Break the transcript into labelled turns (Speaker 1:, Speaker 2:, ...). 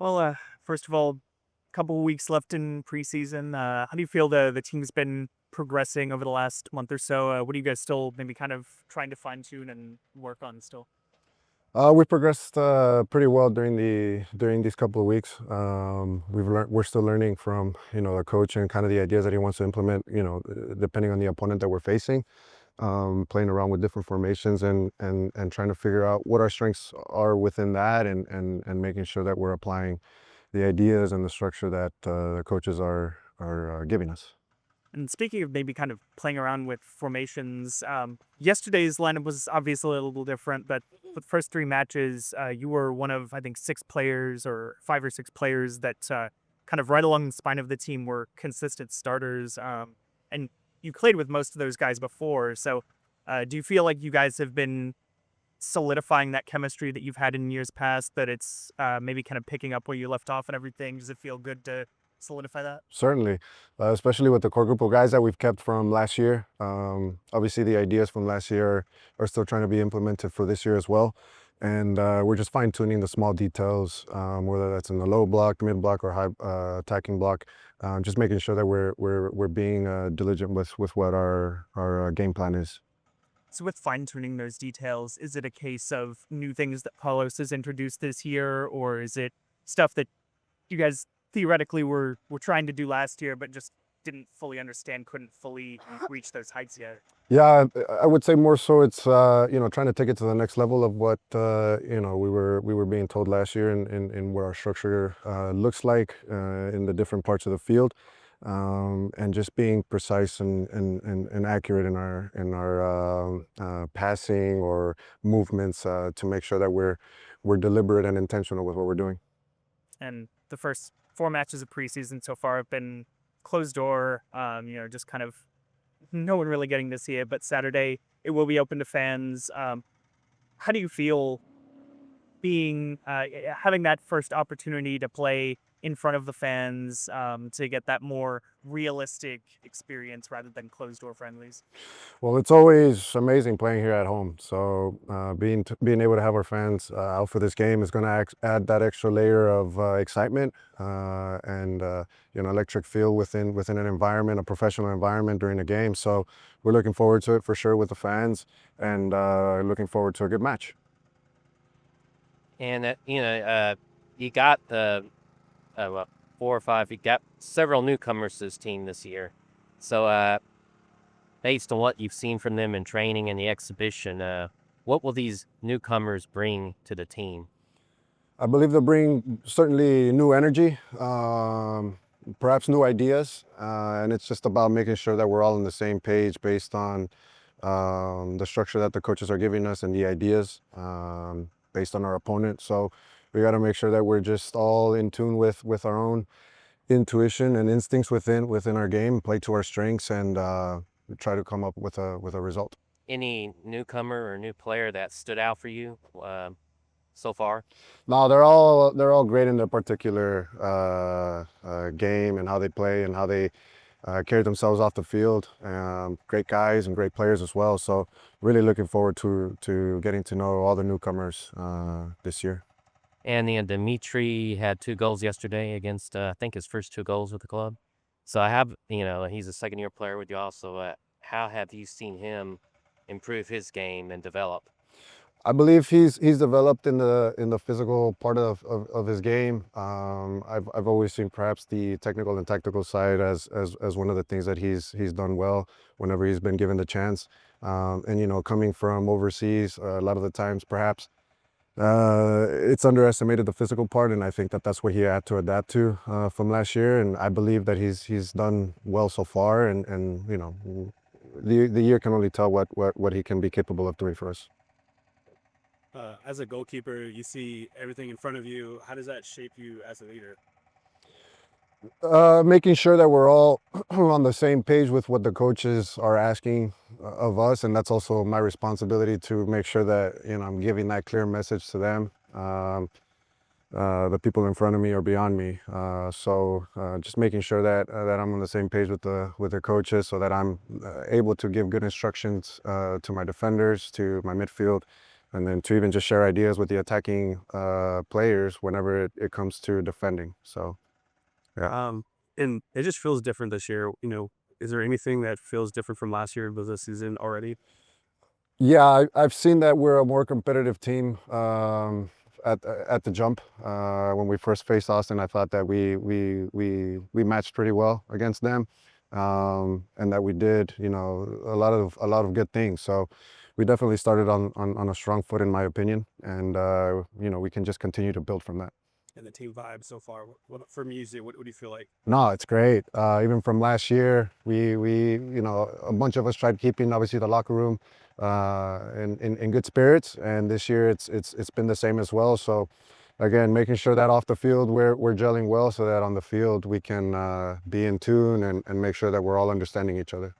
Speaker 1: Well, first of all, a couple of weeks left in preseason. How do you feel the team's been progressing over the last month or so? What are you guys still maybe kind of trying to fine tune and work on still?
Speaker 2: We progressed pretty well during these couple of weeks. We're still learning from the coach and kind of the ideas that he wants to implement. Depending on the opponent that we're facing, playing around with different formations and trying to figure out what our strengths are within that and making sure that we're applying the ideas and the structure that the coaches are giving us.
Speaker 1: And speaking of maybe kind of playing around with formations, yesterday's lineup was obviously a little different, but for the first three matches, you were one of, I think, six players or five or six players that kind of right along the spine of the team were consistent starters. And you played with most of those guys before. So do you feel like you guys have been solidifying that chemistry that you've had in years past, that it's maybe kind of picking up where you left off and everything? Does it feel good to solidify that?
Speaker 2: Certainly, especially with the core group of guys that we've kept from last year. Obviously, the ideas from last year are still trying to be implemented for this year as well. And we're just fine tuning the small details, whether that's in the low block, mid block, or high attacking block. Just making sure that we're being diligent with what our game plan is.
Speaker 1: So with fine tuning those details, is it a case of new things that Paulos has introduced this year, or is it stuff that you guys theoretically were trying to do last year, but just didn't fully understand, couldn't fully reach those heights yet?
Speaker 2: Yeah, I would say more so it's trying to take it to the next level of what we were being told last year in what our structure looks like in the different parts of the field, and just being precise and accurate in our passing or movements to make sure that we're deliberate and intentional with what we're doing.
Speaker 1: And the first four matches of preseason so far have been closed door, just kind of no one really getting to see it. But Saturday, it will be open to fans. How do you feel being having that first opportunity to play in front of the fans, to get that more realistic experience rather than closed door friendlies?
Speaker 2: Well, it's always amazing playing here at home. So being able to have our fans out for this game is going to add that extra layer of excitement and electric feel within an environment, a professional environment during the game. So we're looking forward to it for sure with the fans, and looking forward to a good match.
Speaker 3: And you got the what, 4 or 5. You got several newcomers to this team this year. So based on what you've seen from them in training and the exhibition, what will these newcomers bring to the team?
Speaker 2: I believe they'll bring certainly new energy, perhaps new ideas, and it's just about making sure that we're all on the same page based on the structure that the coaches are giving us and the ideas based on our opponent. So we got to make sure that we're just all in tune with our own intuition and instincts within our game, play to our strengths, and try to come up with a result.
Speaker 3: Any newcomer or new player that stood out for you so far?
Speaker 2: No, they're all great in their particular game and how they play and how they carry themselves off the field. Great guys and great players as well. So really looking forward to getting to know all the newcomers this year.
Speaker 3: And Dimitri had 2 goals yesterday against, I think, his first 2 goals with the club. So he's a second-year player with you also. How have you seen him improve his game and develop?
Speaker 2: I believe he's developed in the physical part of his game. I've always seen perhaps the technical and tactical side as one of the things that he's done well whenever he's been given the chance. And coming from overseas, a lot of the times perhaps it's underestimated the physical part, and I think that's what he had to adapt to from last year. And I believe that he's done well so far, and the year can only tell what he can be capable of doing for us.
Speaker 4: As a goalkeeper, you see everything in front of you. How does that shape you as a leader?
Speaker 2: Making sure that we're all on the same page with what the coaches are asking of us, and that's also my responsibility to make sure that I'm giving that clear message to them, the people in front of me or beyond me. So just making sure that I'm on the same page with the coaches, so that I'm able to give good instructions to my defenders, to my midfield, and then to even just share ideas with the attacking players whenever it comes to defending. So, yeah.
Speaker 4: And it just feels different this year. Is there anything that feels different from last year of the season already?
Speaker 2: Yeah, I've seen that we're a more competitive team at the jump. When we first faced Austin, I thought that we matched pretty well against them, and that we did a lot of good things. So we definitely started on a strong foot, in my opinion, and we can just continue to build from that.
Speaker 4: And the team vibe so far, for music, what do you feel like?
Speaker 2: No, it's great. Even from last year, we a bunch of us tried keeping obviously the locker room in good spirits, and this year it's been the same as well. So again, making sure that off the field we're gelling well, so that on the field we can be in tune and make sure that we're all understanding each other.